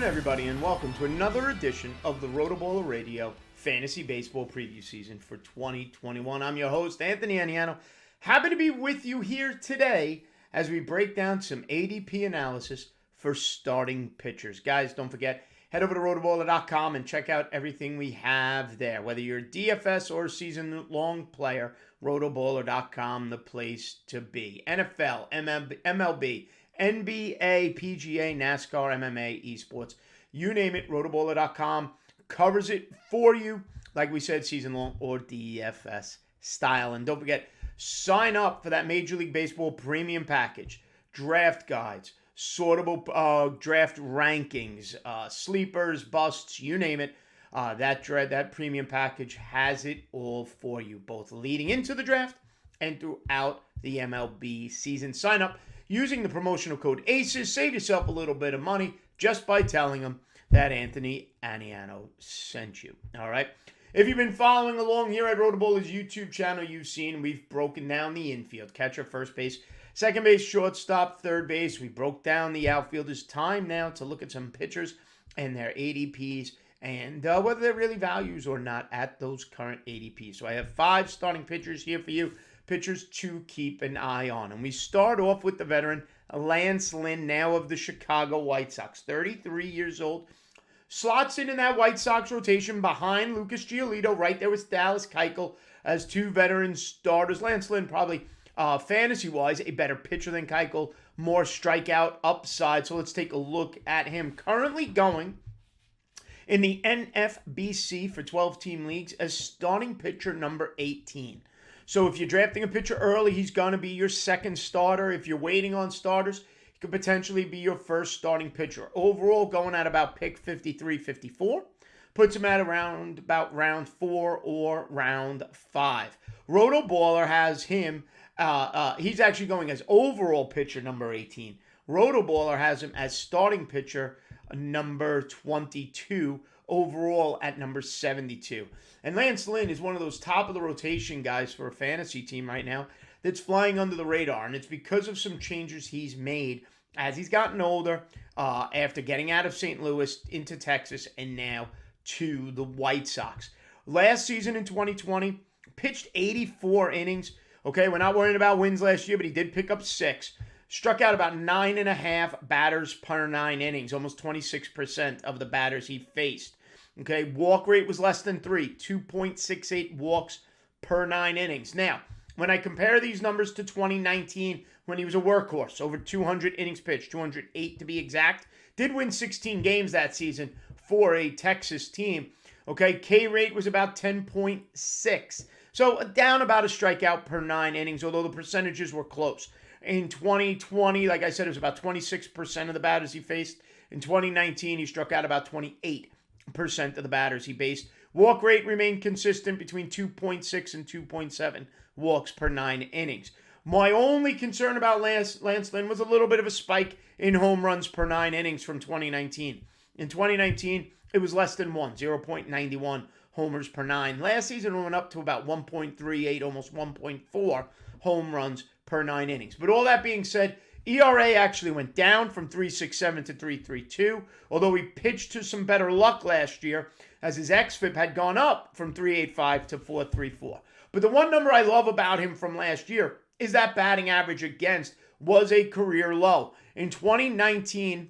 afternoon, everybody, and welcome to another edition of the RotoBaller Radio Fantasy Baseball Preview Season for 2021. I'm your host, Anthony Aniano. Happy to be with you here today as we break down some ADP analysis for starting pitchers. Guys, don't forget, head over to rotoballer.com and check out everything we have there. Whether you're a DFS or a season-long player, rotoballer.com, the place to be. NFL, MLB, NBA, PGA, NASCAR, MMA, esports, you name it, rotoballer.com covers it for you, like we said, season long or DFS style. And don't forget, sign up for that Major League Baseball premium package, draft guides, sortable draft rankings, sleepers, busts, you name it. That premium package has it all for you, both leading into the draft and throughout the MLB season. Sign up using the promotional code ACES. Save yourself a little bit of money just by telling them that Anthony Aniano sent you. All right. If you've been following along here at RotoBaller's YouTube channel, you've seen we've broken down the infield: catcher, first base, second base, shortstop, third base. We broke down the outfielders. Time now to look at some pitchers and their ADPs and whether they're really values or not at those current ADPs. So I have 5 starting pitchers here for you. Pitchers to keep an eye on. And we start off with the veteran, Lynn, now of the Chicago White Sox, 33 years old. Slots in that White Sox rotation behind Lucas Giolito, right there with Dallas Keuchel as 2 veteran starters. Lynn, probably fantasy-wise, a better pitcher than Keuchel, more strikeout upside. So let's take a look at him. Currently going in the NFBC for 12-team leagues as starting pitcher number 18. So if you're drafting a pitcher early, he's going to be your second starter. If you're waiting on starters, he could potentially be your first starting pitcher. Overall, going at about pick 53, 54. Puts him at around about round 4 or round 5. RotoBaller has him, he's actually going as overall pitcher number 18. RotoBaller has him as starting pitcher number 22. Overall at number 72. And Lynn is one of those top of the rotation guys for a fantasy team right now that's flying under the radar. And it's because of some changes he's made as he's gotten older, after getting out of St. Louis into Texas and now to the White Sox. Last season in 2020, pitched 84 innings. Okay, we're not worrying about wins last year, but he did pick up 6. Struck out about 9.5 batters per 9 innings, almost 26% of the batters he faced. Okay, walk rate was less than 3, 2.68 walks per 9 innings. Now, when I compare these numbers to 2019, when he was a workhorse, over 200 innings pitched, 208 to be exact, did win 16 games that season for a Texas team. Okay, K rate was about 10.6. So down about a strikeout per 9 innings, although the percentages were close. In 2020, like I said, it was about 26% of the batters he faced. In 2019, he struck out about 28% of the batters he faced. Walk rate remained consistent between 2.6 and 2.7 walks per 9 innings. My only concern about Lynn was a little bit of a spike in home runs per 9 innings from 2019. In 2019, it was less than 0.91 homers per 9. Last season, it went up to about 1.38, almost 1.4 home runs per 9 innings. But all that being said, ERA actually went down from 3.67 to 3.32, although he pitched to some better luck last year as his xFIP had gone up from 3.85 to 4.34. But the one number I love about him from last year is that batting average against was a career low. In 2019,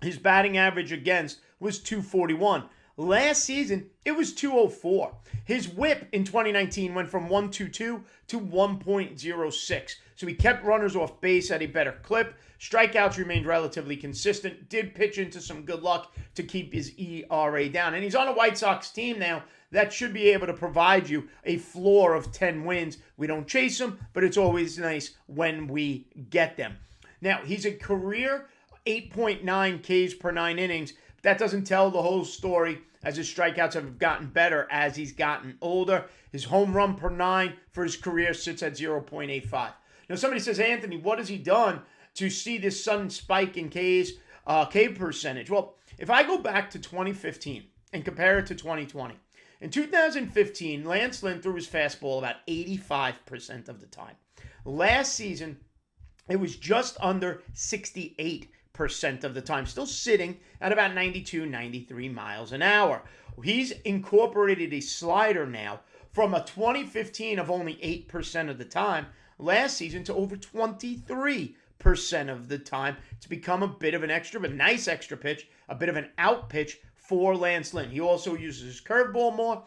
his batting average against was 241. Last season, it was 204. His whip in 2019 went from 1.22 to 1.06. So he kept runners off base at a better clip. Strikeouts remained relatively consistent. Did pitch into some good luck to keep his ERA down. And he's on a White Sox team now that should be able to provide you a floor of 10 wins. We don't chase them, but it's always nice when we get them. Now, he's a career 8.9 Ks per 9 innings. But that doesn't tell the whole story, as his strikeouts have gotten better as he's gotten older. His home run per 9 for his career sits at 0.85. Now, somebody says, Anthony, what has he done to see this sudden spike in Ks, K percentage? Well, if I go back to 2015 and compare it to 2020, in 2015, Lynn threw his fastball about 85% of the time. Last season, it was just under 68% of the time, still sitting at about 92, 93 miles an hour. He's incorporated a slider now from a 2015 of only 8% of the time last season to over 23% of the time. It's become a bit of an extra, but nice extra pitch, a bit of an out pitch for Lance Lynn. He also uses his curveball more,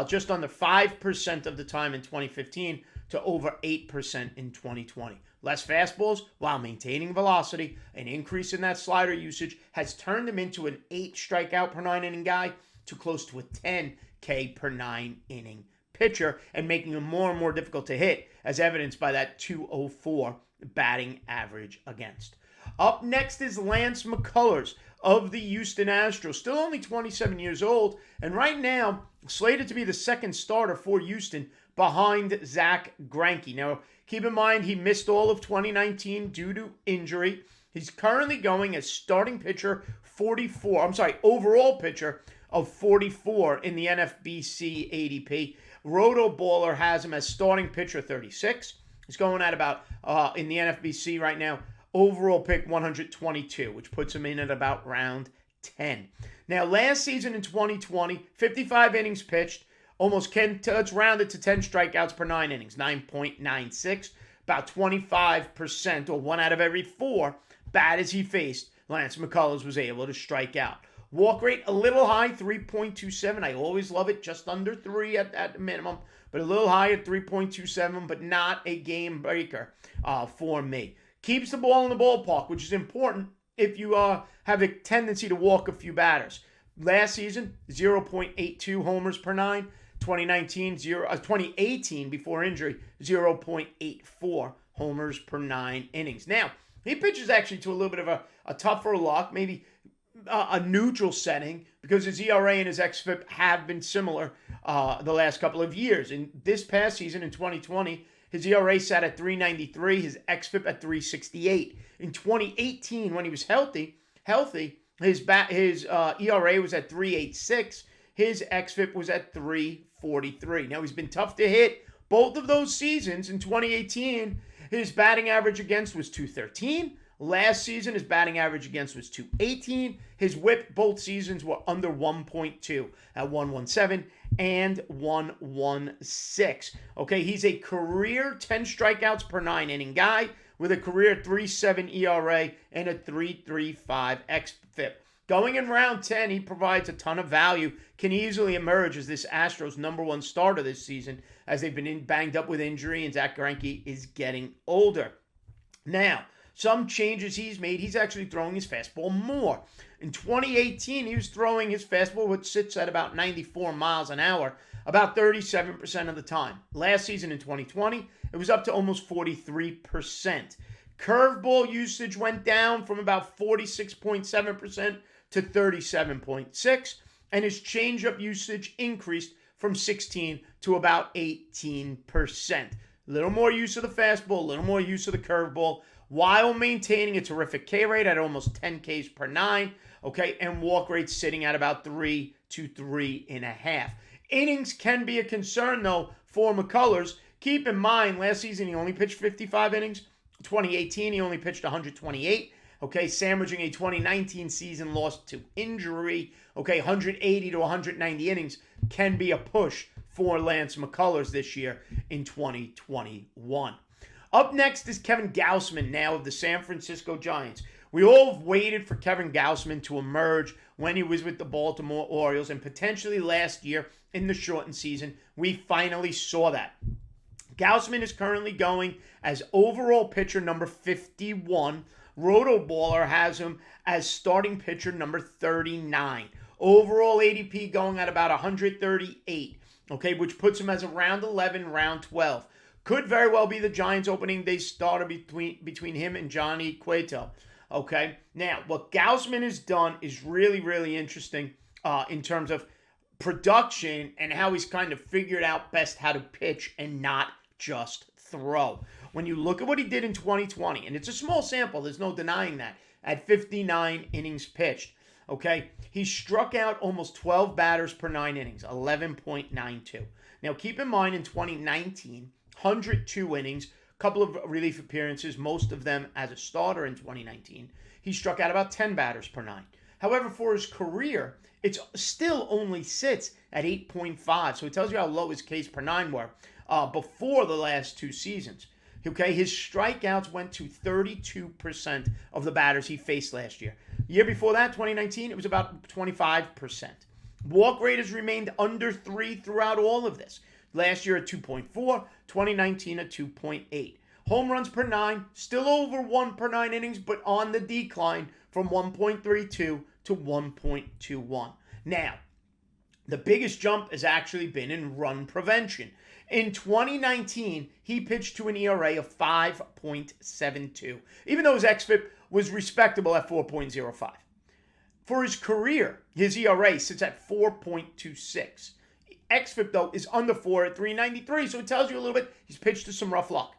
just under 5% of the time in 2015 to over 8% in 2020. Less fastballs while maintaining velocity. An increase in that slider usage has turned him into an 8 strikeout per 9 inning guy to close to a 10 K per 9 inning pitcher, and making him more and more difficult to hit, as evidenced by that 204 batting average against. Up next is Lance McCullers of the Houston Astros, still only 27 years old, and right now slated to be the second starter for Houston behind Zack Greinke. Now, keep in mind he missed all of 2019 due to injury. He's currently going as starting pitcher overall pitcher of 44 in the NFBC ADP. RotoBaller has him as starting pitcher 36. He's going at about, in the NFBC right now, overall pick 122, which puts him in at about round 10. Now, last season in 2020, 55 innings pitched, let's round it to 10 strikeouts per 9 innings, 9.96, about 25%, or 1 out of every 4 batters he faced, Lance McCullers was able to strike out. Walk rate a little high, 3.27. I always love it, just under 3 at minimum, but a little high at 3.27, but not a game breaker for me. Keeps the ball in the ballpark, which is important if you have a tendency to walk a few batters. Last season, 0.82 homers per 9. 2018, before injury, 0.84 homers per 9 innings. Now, he pitches actually to a little bit of a tougher luck, maybe a neutral setting, because his ERA and his xFIP have been similar the last couple of years. In this past season, in 2020, his ERA sat at 3.93, his xFIP at 3.68. In 2018, when he was healthy, his ERA was at 3.86. His xFIP was at 3.43. Now, he's been tough to hit both of those seasons. In 2018, his batting average against was 213. Last season, his batting average against was 218. His whip both seasons were under 1.2 at 117 and 116. Okay, he's a career 10 strikeouts per 9 inning guy with a career 3.7 ERA and a 3.35 xFIP. Going in round 10, he provides a ton of value, can easily emerge as this Astros #1 starter this season, as they've been banged up with injury and Zack Greinke is getting older. Now, some changes he's made, he's actually throwing his fastball more. In 2018, he was throwing his fastball, which sits at about 94 miles an hour, about 37% of the time. Last season in 2020, it was up to almost 43%. Curveball usage went down from about 46.7% to 37.6%, and his changeup usage increased from 16 to about 18%. A little more use of the fastball, a little more use of the curveball, while maintaining a terrific K rate at almost 10 Ks per 9, okay, and walk rate sitting at about 3 to 3.5. Innings can be a concern, though, for McCullers. Keep in mind, last season he only pitched 55 innings. 2018, he only pitched 128. Okay, sandwiching a 2019 season lost to injury. Okay, 180 to 190 innings can be a push for Lance McCullers this year in 2021. Up next is Kevin Gausman, now of the San Francisco Giants. We all have waited for Kevin Gausman to emerge when he was with the Baltimore Orioles, and potentially last year in the shortened season, we finally saw that. Gausman is currently going as overall pitcher number 51. RotoBaller has him as starting pitcher number 39. Overall ADP going at about 138, okay, which puts him as a round 11, round 12. Could very well be the Giants' opening day starter between him and Johnny Cueto. Okay, now what Gausman has done is really, really interesting in terms of production and how he's kind of figured out best how to pitch and not just throw. When you look at what he did in 2020, and it's a small sample, there's no denying that, at 59 innings pitched, okay, he struck out almost 12 batters per 9 innings, 11.92. Now keep in mind in 2019, 102 innings, couple of relief appearances, most of them as a starter in 2019. He struck out about 10 batters per nine. However, for his career, it still only sits at 8.5. So it tells you how low his Ks per nine were before the last two seasons. Okay, his strikeouts went to 32% of the batters he faced last year. Year before that, 2019, it was about 25%. Walk rate has remained under 3 throughout all of this. Last year at 2.4, 2019 at 2.8. Home runs per nine, still over 1 per 9 innings, but on the decline from 1.32 to 1.21. Now, the biggest jump has actually been in run prevention. In 2019, he pitched to an ERA of 5.72, even though his xFIP was respectable at 4.05. For his career, his ERA sits at 4.26. xFIP, though, is under 4 at 3.93, so it tells you a little bit he's pitched to some rough luck.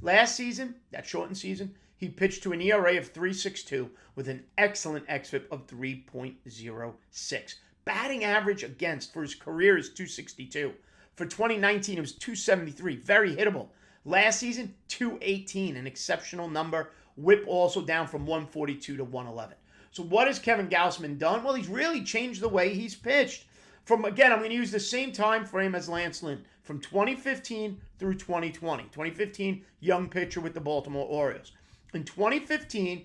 Last season, that shortened season, he pitched to an ERA of 3.62 with an excellent xFIP of 3.06. Batting average against for his career is 262. For 2019, it was 273, very hittable. Last season, 218, an exceptional number. Whip also down from 142 to 111. So what has Kevin Gausman done? Well, he's really changed the way he's pitched. Again, I'm going to use the same time frame as Lance Lynn, from 2015 through 2020. 2015, young pitcher with the Baltimore Orioles. In 2015,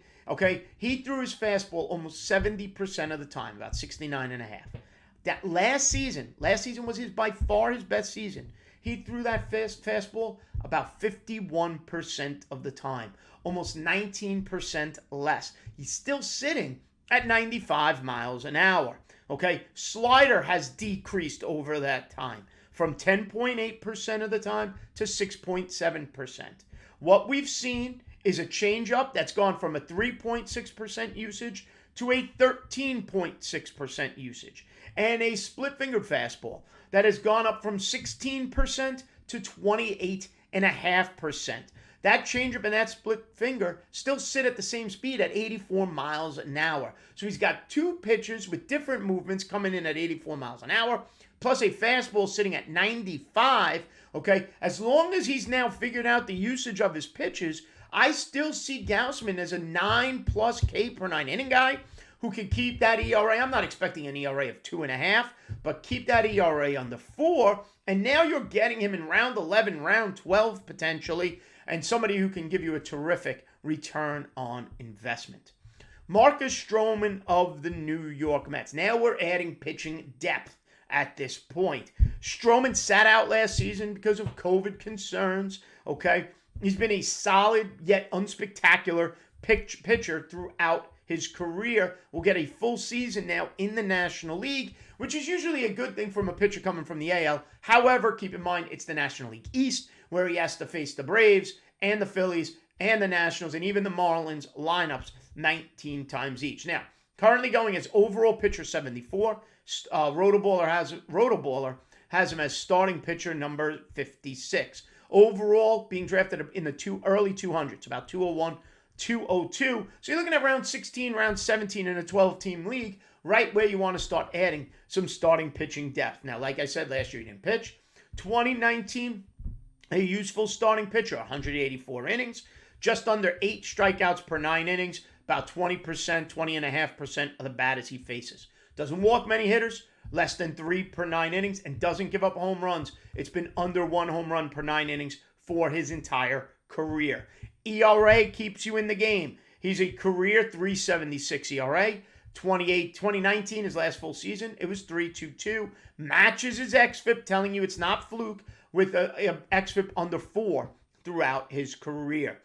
he threw his fastball almost 70% of the time, about 69.5. That last season was by far his best season. He threw that fastball about 51% of the time, almost 19% less. He's still sitting at 95 miles an hour. Slider has decreased over that time from 10.8% of the time to 6.7%. What we've seen is a changeup that's gone from a 3.6% usage to a 13.6% usage, and a split-fingered fastball that has gone up from 16% to 28.5%. That changeup and that split finger still sit at the same speed at 84 miles an hour. So he's got two pitches with different movements coming in at 84 miles an hour, plus a fastball sitting at 95. As long as he's now figured out the usage of his pitches, I still see Gausman as a 9+ K per 9 inning guy who can keep that ERA. I'm not expecting an ERA of 2.5, but keep that ERA under 4. And now you're getting him in round 11, round 12 potentially, and somebody who can give you a terrific return on investment. Marcus Stroman of the New York Mets. Now we're adding pitching depth at this point. Stroman sat out last season because of COVID concerns. He's been a solid yet unspectacular pitcher throughout his career. Will get a full season now in the National League, which is usually a good thing from a pitcher coming from the AL. However, keep in mind, it's the National League East, where he has to face the Braves and the Phillies and the Nationals and even the Marlins lineups 19 times each. Now, currently going as overall pitcher 74. RotoBaller has him as starting pitcher number 56. Overall, being drafted in the early 200s, about 201, 202. So you're looking at round 16, round 17 in a 12-team league, right where you want to start adding some starting pitching depth. Now, like I said, last year he didn't pitch. 2019, a useful starting pitcher, 184 innings, just under 8 strikeouts per 9 innings, about 20%, 20.5% of the batters he faces. Doesn't walk many hitters, less than 3 per 9 innings, and doesn't give up home runs. It's been under 1 home run per 9 innings for his entire career. ERA keeps you in the game. He's a career 3.76 ERA. 2019, his last full season, it was 3.22. Matches his xFIP, telling you it's not fluke, with a xFIP under 4 throughout his career.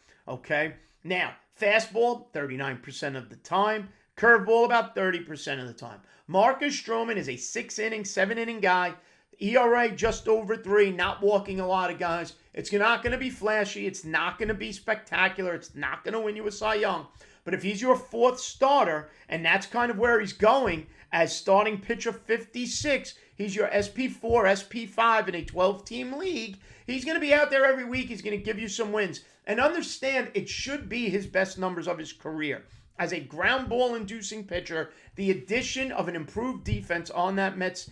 Now, fastball, 39% of the time. Curveball, about 30% of the time. Marcus Stroman is a 6-inning, 7-inning guy. ERA just over 3, not walking a lot of guys. It's not going to be flashy. It's not going to be spectacular. It's not going to win you a Cy Young. But if he's your 4th starter, and that's kind of where he's going as starting pitcher 56, he's your SP4, SP5 in a 12-team league. He's going to be out there every week. He's going to give you some wins. And understand, it should be his best numbers of his career. as a ground ball inducing pitcher, the addition of an improved defense on that Mets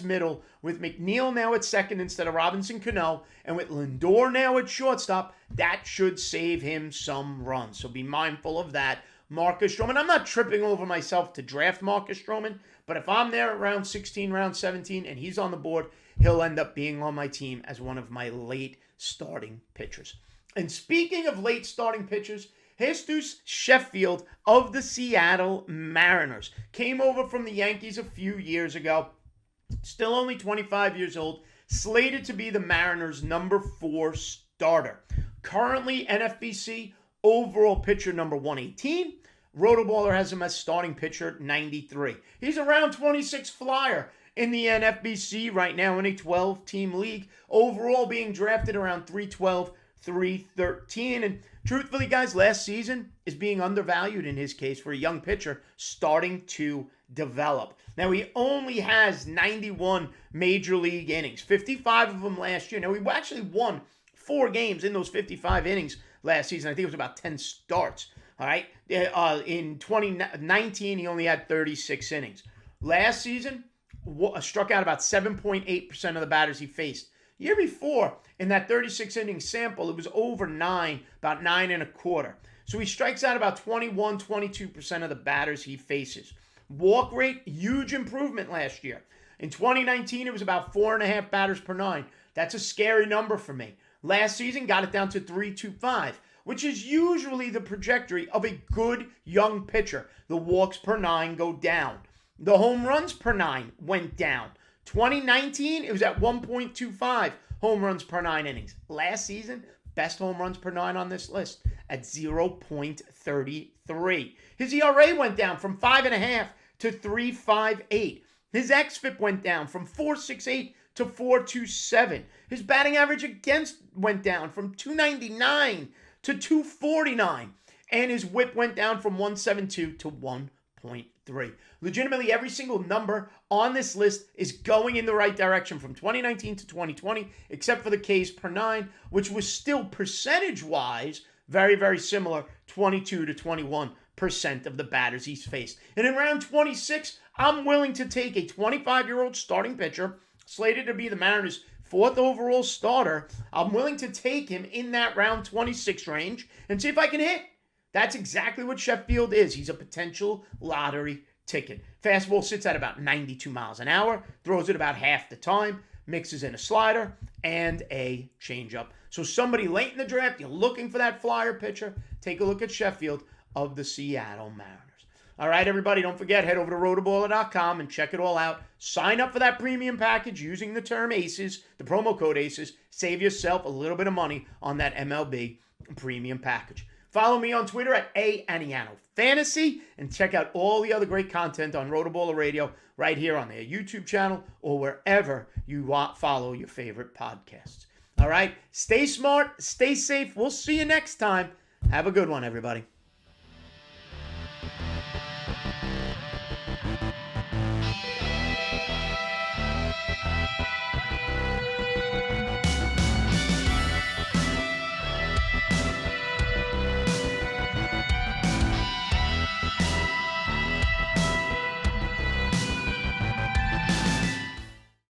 middle with McNeil now at second instead of Robinson Cano, and with Lindor now at shortstop, that should save him some runs. So be mindful of that. Marcus Stroman, I'm not tripping over myself to draft Marcus Stroman, but if I'm there at round 16, round 17, and he's on the board, he'll end up being on my team as one of my late starting pitchers. And speaking of late starting pitchers, Justus Sheffield of the Seattle Mariners came over from the Yankees a few years ago. Still only 25 years old, slated to be the Mariners' number 4 starter. Currently NFBC overall pitcher number 118. RotoBaller has him as starting pitcher 93. He's a round 26 flyer in the NFBC right now in a 12-team league. Overall being drafted around 312, 313. And truthfully, guys, last season is being undervalued in his case for a young pitcher starting to develop. Now, he only has 91 major league innings, 55 of them last year. Now, he actually won 4 games in those 55 innings last season. I think it was about 10 starts. All right. In 2019, he only had 36 innings. Last season, struck out about 7.8% of the batters he faced. Year before, in that 36 inning sample, it was over 9, about 9.25. So he strikes out about 21, 22% of the batters he faces. Walk rate, huge improvement last year. In 2019, it was about 4.5 batters per 9. That's a scary number for me. Last season, got it down to 3.25, which is usually the trajectory of a good young pitcher. The walks per 9 go down. The home runs per 9 went down. 2019, it was at 1.25 home runs per 9 innings. Last season, best home runs per 9 on this list at 0.33. His ERA went down from 5.5 to 3.58. His xFIP went down from 4.68 to 4.27. His batting average against went down from 299 to 249. And his whip went down from 1.72 to 1.3. Legitimately, every single number on this list is going in the right direction from 2019 to 2020, except for the Ks per 9, which was still percentage-wise very, very similar, 22 to 21% of the batters he's faced. And in round 26, I'm willing to take a 25-year-old starting pitcher, slated to be the Mariners' 4th overall starter. I'm willing to take him in that round 26 range and see if I can hit. That's exactly what Sheffield is. He's a potential lottery ticket. Fastball sits at about 92 miles an hour, throws it about half the time, mixes in a slider and a changeup. So somebody late in the draft, you're looking for that flyer pitcher, take a look at Sheffield of the Seattle Mariners. All right, everybody, don't forget, head over to rotoballer.com and check it all out. Sign up for that premium package using the term ACES, the promo code ACES. Save yourself a little bit of money on that MLB premium package. Follow me on Twitter at Aniano Fantasy and check out all the other great content on RotoBaller Radio right here on their YouTube channel or wherever you follow your favorite podcasts. All right, stay smart, stay safe. We'll see you next time. Have a good one, everybody.